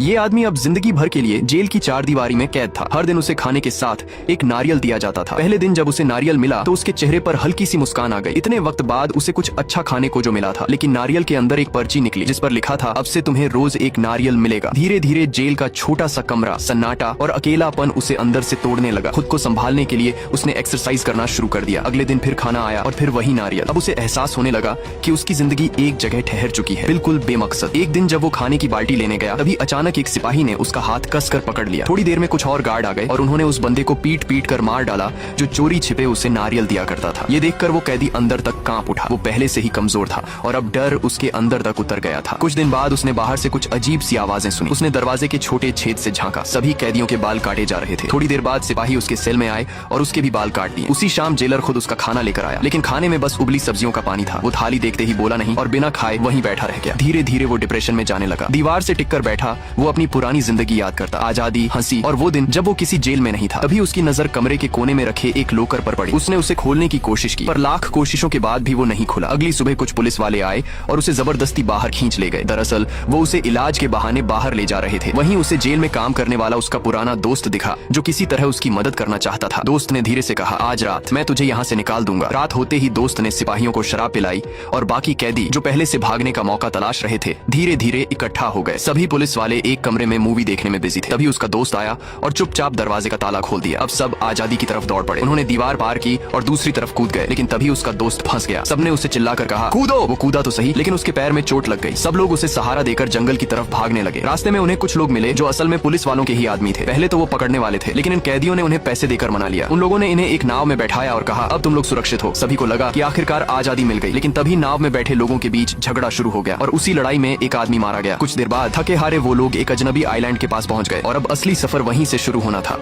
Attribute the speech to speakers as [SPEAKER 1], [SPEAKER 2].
[SPEAKER 1] ये आदमी अब जिंदगी भर के लिए जेल की चार दीवारी में कैद था। हर दिन उसे खाने के साथ एक नारियल दिया जाता था। पहले दिन जब उसे नारियल मिला तो उसके चेहरे पर हल्की सी मुस्कान आ गई। इतने वक्त बाद उसे कुछ अच्छा खाने को जो मिला था, लेकिन नारियल के अंदर एक पर्ची निकली जिस पर लिखा था, अब से तुम्हें रोज एक नारियल मिलेगा। धीरे धीरे जेल का छोटा सा कमरा, सन्नाटा और अकेलापन उसे अंदर से तोड़ने लगा। खुद को संभालने के लिए उसने एक्सरसाइज करना शुरू कर दिया। अगले दिन फिर खाना आया और फिर वही नारियल। अब उसे एहसास होने लगा कि उसकी जिंदगी एक जगह ठहर चुकी है, बिल्कुल बेमकसद। एक दिन जब वो खाने की बाल्टी लेने गया, तभी अचानक एक सिपाही ने उसका हाथ कसकर पकड़ लिया। थोड़ी देर में कुछ और गार्ड आ गए और उन्होंने उस बंदे को पीट पीट कर मार डाला जो चोरी छिपे उसे नारियल दिया करता था। ये देखकर वो कैदी अंदर तक कांप उठा। वो पहले से ही कमजोर था और अब डर उसके अंदर तक उतर गया था। कुछ दिन बाद उसने बाहर से कुछ अजीब सी आवाजें सुनी। उसने दरवाजे के छोटे छेद से झांका। सभी कैदियों के बाल काटे जा रहे थे। थोड़ी देर बाद सिपाही उसके सेल में आए और उसके भी बाल काट दिए। उसी शाम जेलर खुद उसका खाना लेकर आया, लेकिन खाने में बस उबली सब्जियों का पानी था। वो थाली देखते ही बोला नहीं और बिना खाए वहीं बैठा रह गया। धीरे धीरे वो डिप्रेशन में जाने लगा। दीवार से टिककर बैठा वो अपनी पुरानी जिंदगी याद करता, आजादी, हंसी और वो दिन जब वो किसी जेल में नहीं था। तभी उसकी नजर कमरे के कोने में रखे एक लोकर पर पड़ी। उसने उसे खोलने की कोशिश की, पर लाख कोशिशों के बाद भी वो नहीं खुला। अगली सुबह कुछ पुलिस वाले आए और उसे जबरदस्ती बाहर खींच ले गए। दरअसल वो उसे इलाज के बहाने बाहर ले जा रहे थे। वहीं उसे जेल में काम करने वाला उसका पुराना दोस्त दिखा जो किसी तरह उसकी मदद करना चाहता था। दोस्त ने धीरे से कहा, आज रात मैं तुझे यहाँ से निकाल दूंगा। रात होते ही दोस्त ने सिपाहियों को शराब पिलाई और बाकी कैदी जो पहले से भागने का मौका तलाश रहे थे धीरे धीरे इकट्ठा हो गए। सभी पुलिस वाले एक कमरे में मूवी देखने में बिजी थे। तभी उसका दोस्त आया और चुपचाप दरवाजे का ताला खोल दिया। अब सब आजादी की तरफ दौड़ पड़े। उन्होंने दीवार पार की और दूसरी तरफ कूद गए, लेकिन तभी उसका दोस्त फंस गया। सबने उसे चिल्लाकर कहा, कूदो। वो कूदा तो सही, लेकिन उसके पैर में चोट लग गई। सब लोग उसे सहारा देकर जंगल की तरफ भागने लगे। रास्ते में उन्हें कुछ लोग मिले जो असल में पुलिस वालों के ही आदमी थे। पहले तो वो पकड़ने वाले थे, लेकिन इन कैदियों ने उन्हें पैसे देकर मना लिया। उन लोगों ने इन्हें एक नाव में बैठाया और कहा, अब तुम लोग सुरक्षित हो। सभी को लगा कि आखिरकार आजादी मिल गई, लेकिन तभी नाव में बैठे लोगों के बीच झगड़ा शुरू हो गया और उसी लड़ाई में एक आदमी मारा गया। कुछ देर बाद थके हारे वो लोग एक अजनबी आइलैंड के पास पहुंच गए और अब असली सफर वहीं से शुरू होना था।